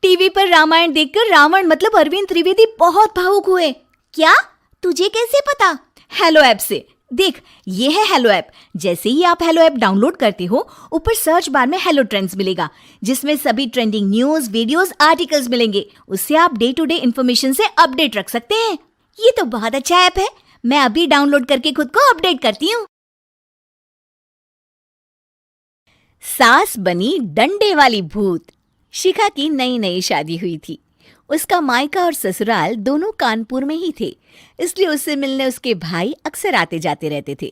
TV पर रामायण देखकर रावण मतलब अरविंद त्रिवेदी बहुत भावुक हुए। क्या? तुझे कैसे पता? हेलो ऐप से। देख, ये है हेलो ऐप। जैसे ही आप हेलो ऐप डाउनलोड करते हो, ऊपर सर्च बार में हेलो ट्रेंड्स मिलेगा, जिसमें सभी ट्रेंडिंग न्यूज, वीडियोस, आर्टिकल्स मिलेंगे। उससे आप डे टू डे इन्फॉर्मेशन से अपडेट रख सकते हैं। ये तो बहुत अच्छा ऐप है। मैं अभी डाउनलोड करके खुद को अपडेट करती हूँ। सास बनी डंडे वाली भूत। शिखा की नई नई शादी हुई थी। उसका मायका और ससुराल दोनों कानपुर में ही थे, इसलिए उससे मिलने उसके भाई अक्सर आते जाते रहते थे।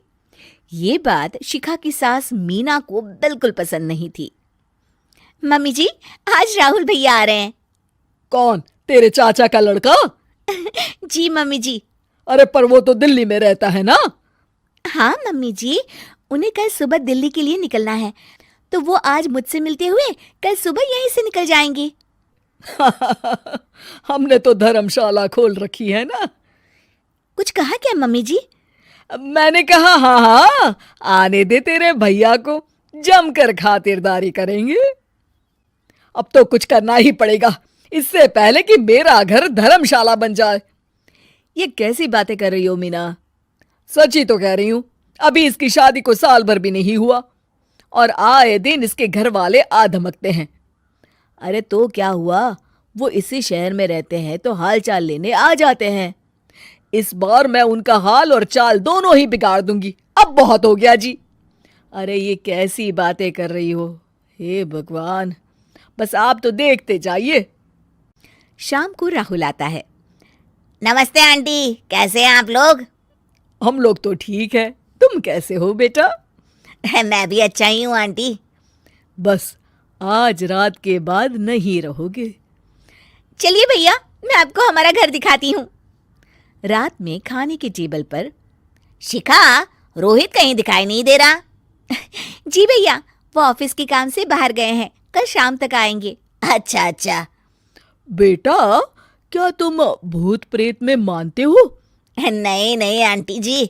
ये बात शिखा की सास मीना को बिल्कुल पसंद नहीं थी। मम्मी जी, आज राहुल भैया आ रहे हैं। कौन? तेरे चाचा का लड़का? जी मम्मी जी। अरे पर वो तो दिल्ली में रहता है ना। हाँ मम्मी जी, उन्हें कल सुबह दिल्ली के लिए निकलना है, तो वो आज मुझसे मिलते हुए कल सुबह यहीं से निकल जाएंगे। हमने तो धर्मशाला खोल रखी है ना। कुछ कहा क्या मम्मी जी? मैंने कहा हाँ हाँ, आने दे तेरे भैया को, जमकर खातिरदारी करेंगे। अब तो कुछ करना ही पड़ेगा, इससे पहले कि मेरा घर धर्मशाला बन जाए। ये कैसी बातें कर रही हो मीना? सच ही तो कह रही हूं। अभी इसकी शादी को साल भर भी नहीं हुआ और आए दिन इसके घर वाले आ धमकते हैं। अरे तो क्या हुआ, वो इसी शहर में रहते हैं तो हाल चाल लेने आ जाते हैं। इस बार मैं उनका हाल और चाल दोनों ही बिगाड़ दूंगी। अब बहुत हो गया जी। अरे ये कैसी बातें कर रही हो? हे भगवान, बस आप तो देखते जाइए। शाम को राहुल आता है। नमस्ते आंटी, कैसे हैं आप लोग? हम लोग तो ठीक है, तुम कैसे हो बेटा? मैं भी अच्छा ही हूँ आंटी। बस आज रात के बाद नहीं रहोगे। चलिए भैया, मैं आपको हमारा घर दिखाती हूँ। रात में खाने के टेबल पर शिखा, रोहित कहीं दिखाई नहीं दे रहा। जी भैया, वो ऑफिस के काम से बाहर गए हैं, कल शाम तक आएंगे। अच्छा अच्छा। बेटा, क्या तुम भूत प्रेत में मानते हो? नहीं नहीं आंटी जी,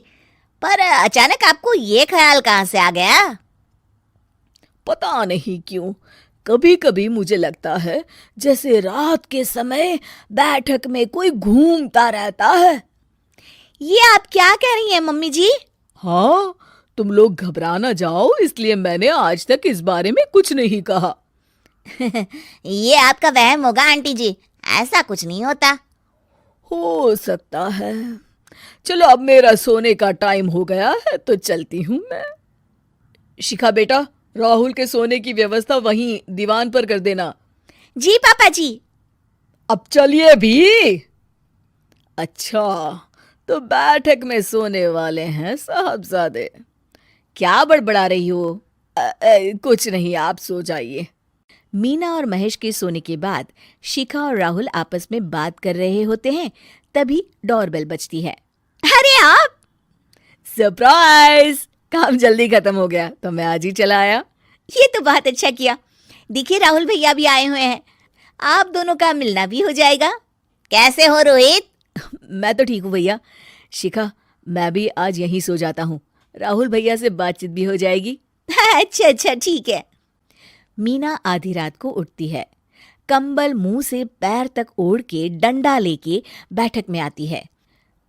पर अचानक आपको ये ख्याल कहाँ से आ गया? पता नहीं क्यों, कभी कभी मुझे लगता है जैसे रात के समय बैठक में कोई घूमता रहता है। ये आप क्या कह रही हैं मम्मी जी? हाँ, तुम लोग घबरा ना जाओ, इसलिए मैंने आज तक इस बारे में कुछ नहीं कहा। ये आपका वहम होगा आंटी जी, ऐसा कुछ नहीं होता। हो सकता है। चलो अब मेरा सोने का टाइम हो गया है तो चलती हूँ मैं। शिखा बेटा, राहुल के सोने की व्यवस्था वहीं दीवान पर कर देना। जी पापा जी। अब चलिए भी। अच्छा, तो बैठक में सोने वाले हैं साहबजादे। क्या बड़बड़ा रही हो? कुछ नहीं, आप सो जाइए। मीना और महेश के सोने के बाद शिखा और राहुल आपस में बात कर रहे होते हैं, तभी डोरबेल बजती है। अरे आप! सरप्राइज! काम जल्दी खत्म हो गया तो मैं आज ही चला आया। ये तो बहुत अच्छा किया। देखिए राहुल भैया भी आए हुए हैं, आप दोनों का मिलना भी हो जाएगा। कैसे हो रोहित? मैं तो ठीक हूँ भैया। शिखा, मैं भी आज यहीं सो जाता हूँ, राहुल भैया से बातचीत भी हो जाएगी। अच्छा अच्छा, ठीक है। मीना आधी रात को उठती है, कंबल मुंह से पैर तक ओढ़ के डंडा लेके बैठक में आती है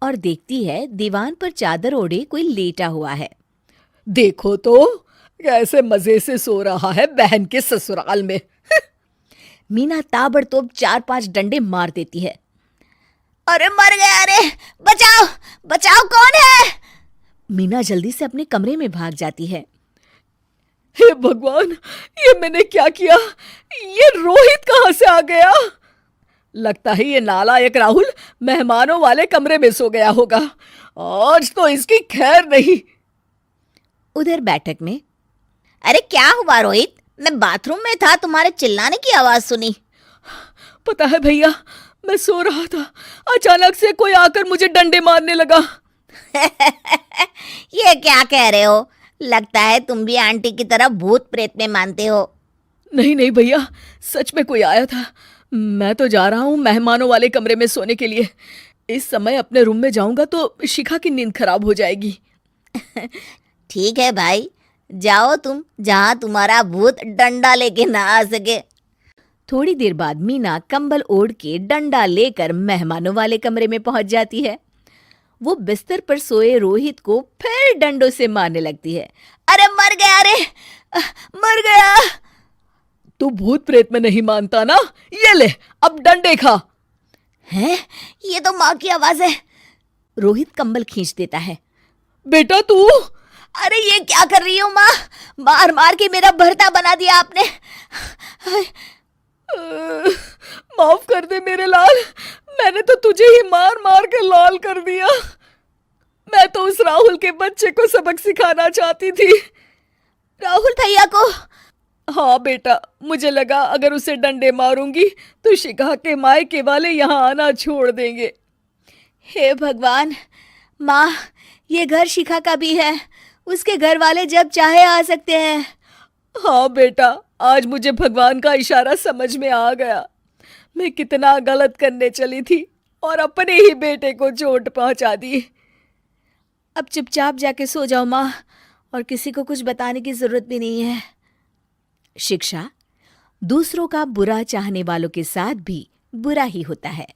और देखती है दीवान पर चादर ओढ़े कोई लेटा हुआ है। देखो तो कैसे मजे से सो रहा है बहन के ससुराल में। मीना ताबड़तोड़ 4-5 डंडे मार देती है। अरे मर गया, अरे बचाओ बचाओ, कौन है? मीना जल्दी से अपने कमरे में भाग जाती है। हे भगवान, ये मैंने क्या किया? ये रोहित कहाँ से आ गया? लगता है ये नालायक राहुल मेहमानों वाले कमरे में सो गया होगा। आज तो इसकी खैर नहीं। उधर बैठक में, अरे क्या हुआ रोहित? मैं बाथरूम में था, तुम्हारे चिल्लाने की आवाज सुनी। पता है भैया, मैं सो रहा था, अचानक से कोई आकर मुझे डंडे मारने लगा। ये क्या कह रहे हो? लगता है तुम भी आंटी की तरह भूत प्रेत में मानते हो। नहीं नहीं भैया, सच में कोई आया था। मैं तो जा रहा हूँ मेहमानों वाले कमरे में सोने के लिए। इस समय अपने रूम में जाऊंगा तो शिखा की नींद खराब हो जाएगी। ठीक है भाई, जाओ तुम, जहां तुम्हारा भूत डंडा लेके ना आ सके। थोड़ी देर बाद मीना कंबल ओढ़ के डंडा लेकर मेहमानों वाले कमरे में पहुंच जाती है। वो बिस्तर पर सोए रोहित को फिर डंडों से मारने लगती है। अरे मर गया, अरे मर गया। तू भूत प्रेत में नहीं मानता ना, ये ले अब डंडे खा। हैं? ये तो माँ की आवाज है। रोहित कंबल खींच देता है। बेटा तू। अरे ये क्या कर रही हो माँ? मार मार के मेरा भरता बना दिया आपने। माफ कर दे मेरे लाल, मैंने तो तुझे ही मार मार के लाल कर दिया। मैं तो उस राहुल के बच्चे को सबक सिखाना चाहती थी। राहुल भैया को? हाँ बेटा, मुझे लगा अगर उसे डंडे मारूंगी तो शिखा के मायके वाले यहाँ आना छोड़ देंगे। हे भगवान, माँ ये घर शिखा का भी है, उसके घर वाले जब चाहे आ सकते हैं। हाँ बेटा, आज मुझे भगवान का इशारा समझ में आ गया। मैं कितना गलत करने चली थी और अपने ही बेटे को चोट पहुंचा दी। अब चुपचाप जाके सो जाओ माँ, और किसी को कुछ बताने की जरूरत भी नहीं है। शिक्षा दूसरों का बुरा चाहने वालों के साथ भी बुरा ही होता है।